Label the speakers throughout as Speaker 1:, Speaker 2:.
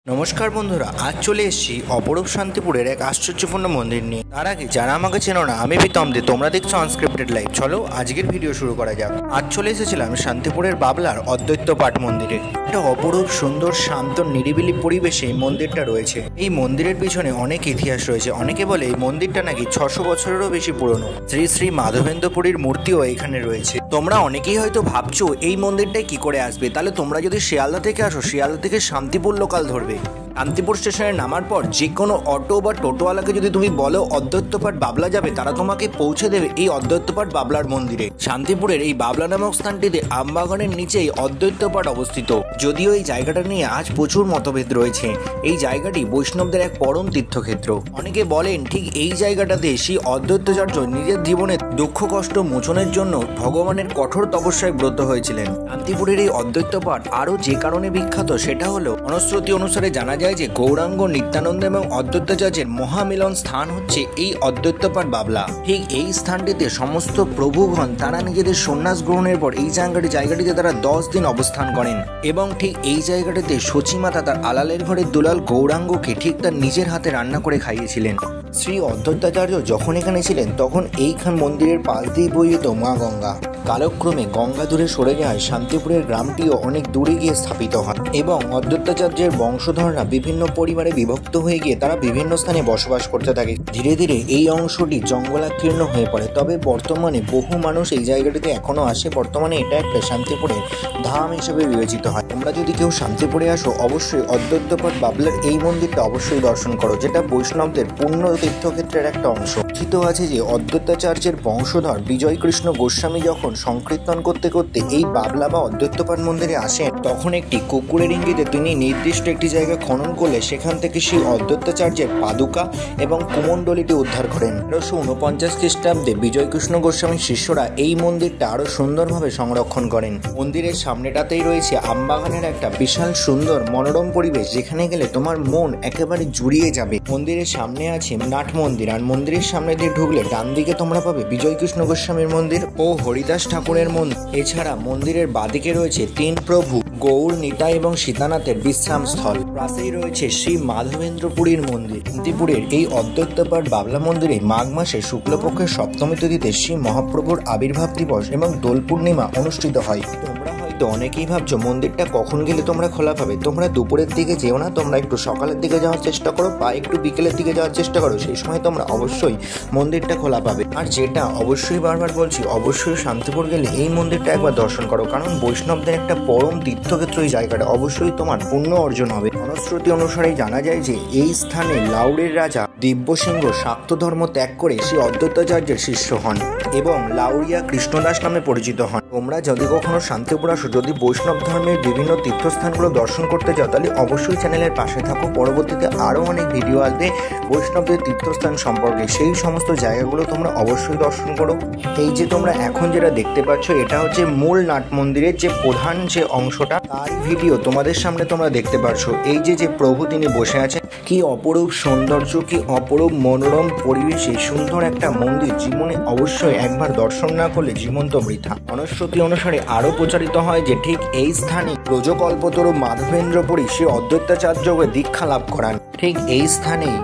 Speaker 1: নমস্কার বন্ধুরা, আজ চলে এসেছি অপরূপ শান্তিপুরের এক আশ্চর্যপূর্ণ মন্দির নিয়ে। তার আগে যারা আমাকে চেনো না, আমি প্রীতম দে, তোমরা দেখছো আনস্ক্রিপ্টেড লাইভ। চলো আজকের ভিডিও শুরু করা যাক। আজ চলে এসেছিলাম শান্তিপুরের বাবলার অদ্বৈত পাঠ মন্দিরে। একটা অপরূপ সুন্দর শান্ত নিরিবিলি পরিবেশে এই মন্দিরটা রয়েছে। এই মন্দিরের পিছনে অনেক ইতিহাস রয়েছে। অনেকে বলে এই মন্দিরটা নাকি 600 বছরেরও বেশি পুরনো। শ্রী শ্রী মাধবেন্দ্রপুরীর মূর্তিও এখানে রয়েছে। তোমরা অনেকেই হয়তো ভাবছো এই মন্দিরটায় কি করে আসবে। তাহলে তোমরা যদি শিয়ালদা থেকে আসো, শিয়ালদা থেকে শান্তিপুর লোকাল ধরবে। শান্তিপুর স্টেশনে নামার পর যে কোনো অটো বা টোটোওয়ালাকে যদি তুমি বলো অদ্বৈতপাঠ বাবলা যাবে, তারা তোমাকে পৌঁছে দেবে এই অদ্বৈতপাঠ বাবলার মন্দিরে। শান্তিপুরের এই বাবলা নামক স্থানটিতে আমবাগানের নিচেই অদ্বৈতপাঠ অবস্থিত। যদিও এই জায়গাটা নিয়ে আজ প্রচুর মতভেদ রয়েছে। এই জায়গাটি বৈষ্ণবদের এক পরম তীর্থক্ষেত্র। অনেকে বলেন ঠিক এই জায়গাটাতে শ্রী অদ্বৈতাচার্য নিজের জীবনে দুঃখ কষ্ট মোচনের জন্য ভগবানের কঠোর তপস্যায় ব্রত হয়েছিলেন। শান্তিপুরের এই অদ্বৈতপাঠ আরও যে কারণে বিখ্যাত সেটা হলো অনুশ্রুতি অনুসারে জানা যায় যে গৌরাঙ্গ, নিত্যানন্দ এবং অদ্বৈতাচার্যের মহামিলন স্থান হচ্ছে এই অদ্বৈতপাঠ বাবলা। ঠিক এই স্থানটিতে সমস্ত প্রভুগণ তারা নিজেদের সন্ন্যাস গ্রহণের পর এই জায়গাটিতে তারা 10 দিন অবস্থান করেন এবং ঠিক এই জায়গাটিতে সচিমাতা তার আলালের ঘরের দুলাল গৌরাঙ্গকে ঠিক তার নিজের হাতে রান্না করে খাইয়েছিলেন। শ্রী অদ্বৈতাচার্য যখন এখানে ছিলেন তখন এইখান মন্দিরের পাশ দিয়ে বয়ে যেত মা গঙ্গা। কালক্রমে গঙ্গা দূরে সরে যায়, শান্তিপুরের গ্রামটিও অনেক দূরে গিয়ে স্থাপিত হয় এবং অদ্বৈতাচার্যের বংশধররা বিভিন্ন পরিবারে বিভক্ত হয়ে গিয়ে তারা বিভিন্ন স্থানে বসবাস করতে থাকে। ধীরে ধীরে এই অংশটি জঙ্গলাকীর্ণ হয়ে পড়ে। তবে বর্তমানে বহু মানুষ এই জায়গাটিতে এখনো আসে। বর্তমানে এটা একটা শান্তিপুরের ধাম হিসেবে বিবেচিত হয়। তোমরা যদি কেউ শান্তিপুরে আসো, অবশ্যই অদ্বৈতপাঠ বাবলার এই মন্দিরটা অবশ্যই দর্শন করো, যেটা বৈষ্ণবদের পূর্ণ তীর্থক্ষেত্রের একটা অংশ। কথিত আছে যে অদ্বৈতাচার্যের বংশধর বিজয় কৃষ্ণ গোস্বামী যখন সংকীর্তন করতে করতে এই বাবলা বা অদ্বৈতপাঠ মন্দিরে আসেন, তখন একটি কুকুরের ইঙ্গিতে তিনি নির্দিষ্ট একটি জায়গা খনন করলে সেখান থেকে সেই অদ্বৈতাচার্যের পাদুকা এবং কুমণ্ডলীটি উদ্ধার করেন। 1349 খ্রিস্টাব্দে বিজয় কৃষ্ণ গোস্বামীর শিষ্যরা এই মন্দিরটা আরো সুন্দরভাবে সংরক্ষণ করেন। মন্দিরের সামনেটাতেই রয়েছে আমবাগানের একটা বিশাল সুন্দর মনোরম পরিবেশ, যেখানে গেলে তোমার মন একেবারে জুড়িয়ে যাবে। মন্দিরের সামনে আছে নাট মন্দির, আর মন্দিরের সামনে দিয়ে ঢুকলে ডান দিকে তোমরা পাবে বিজয় কৃষ্ণ গোস্বামীর মন্দির ও হরিদাস ঠাকুরের মন্দির। এছাড়া মন্দিরের বাদিকে রয়েছে 3 প্রভু গৌর, নিতাই এবং সীতানাথের বিশ্রাম স্থল। পাশেই রয়েছে শ্রী মাধবেন্দ্রপুরীর মন্দির। শান্তিপুরের এই অদ্বৈতপাঠ বাবলা মন্দিরে মাঘ মাসে শুক্লপক্ষের সপ্তমী তিথিতে শ্রী মহাপ্রভুর আবির্ভাব দিবস এবং দোল পূর্ণিমা অনুষ্ঠিত হয়। তোমরা হয়তো অনেকেই ভাবছো মন্দিরটা কখন গেলে তোমরা খোলা পাবে। তোমরা দুপুরের দিকে যেও না, তোমরা একটু সকালের দিকে যাওয়ার চেষ্টা করো বা একটু বিকেলের দিকে যাওয়ার চেষ্টা করো। সেই সময় তোমরা অবশ্যই মন্দিরটা খোলা পাবে। আর যেটা অবশ্যই বারবার বলছি, অবশ্যই শান্তিপুর গেলে এই মন্দিরটা একবার দর্শন করো, কারণ বৈষ্ণবদের একটা পরম তীর্থক্ষেত্র এই জায়গাটা। অবশ্যই তোমার পুণ্য অর্জন হবে। অনুশ্রুতি অনুসারে জানা যায় যে এই স্থানে লাউড়ের রাজা দিব্যসিংহ শাক্ত ধর্ম ত্যাগ করে শ্রী অদ্বৈতাচার্যের শিষ্য হন এবং লাউড়িয়া কৃষ্ণদাস নামে পরিচিত হন। তোমরা যদি কখনো শান্তিপুর আসো, যদি বৈষ্ণব ধর্মের বিভিন্ন তীর্থস্থানগুলো দর্শন করতে যাও, তাহলে অবশ্যই চ্যানেলের পাশে থাকো। পরবর্তীতে আরও অনেক ভিডিও আসবে বৈষ্ণবদের তীর্থস্থান সম্পর্কে, সেই সমস্ত জায়গাগুলো তোমরা অবশ্যই দর্শন করো। এই যে তোমরা এখন যেটা দেখতে পাচ্ছ, এটা হচ্ছে মূল নাট মন্দিরের যে প্রধান যে অংশটা, তার ভিডিও তোমাদের সামনে তোমরা দেখতে পাচ্ছ। এই যে প্রভু তিনি বসে আছেন, কি অপরূপ সৌন্দর্য, কি অপরূপ মনোরম পরিবেশে সুন্দর একটা মন্দির। জীবনে অবশ্যই একবার দর্শন না করলে জীবন তো বৃথা। অনুশ্রুতি অনুসারে আরও প্রচারিত হয় যে ঠিক এই স্থানে ব্রজকল্পতরু মাধবেন্দ্রপুরী শ্রী অদ্বৈতাচার্যকে দীক্ষা লাভ করান। ঠিক এই স্থানেই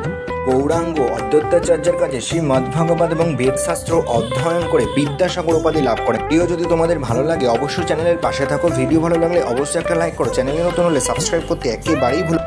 Speaker 1: গৌরাঙ্গ অদ্বৈতাচার্যের কাছে শ্রীমদ্ভাগবত এবং বেদশাস্ত্র অধ্যয়ন করে বিদ্যাসাগর উপাধি লাভ করে। ভিডিও যদি তোমাদের ভালো লাগে অবশ্যই চ্যানেলের পাশে থাকো। ভিডিও ভালো লাগলে অবশ্যই একটা লাইক করো। চ্যানেলে নতুন হলে সাবস্ক্রাইব করতে একেবারেই ভুলো।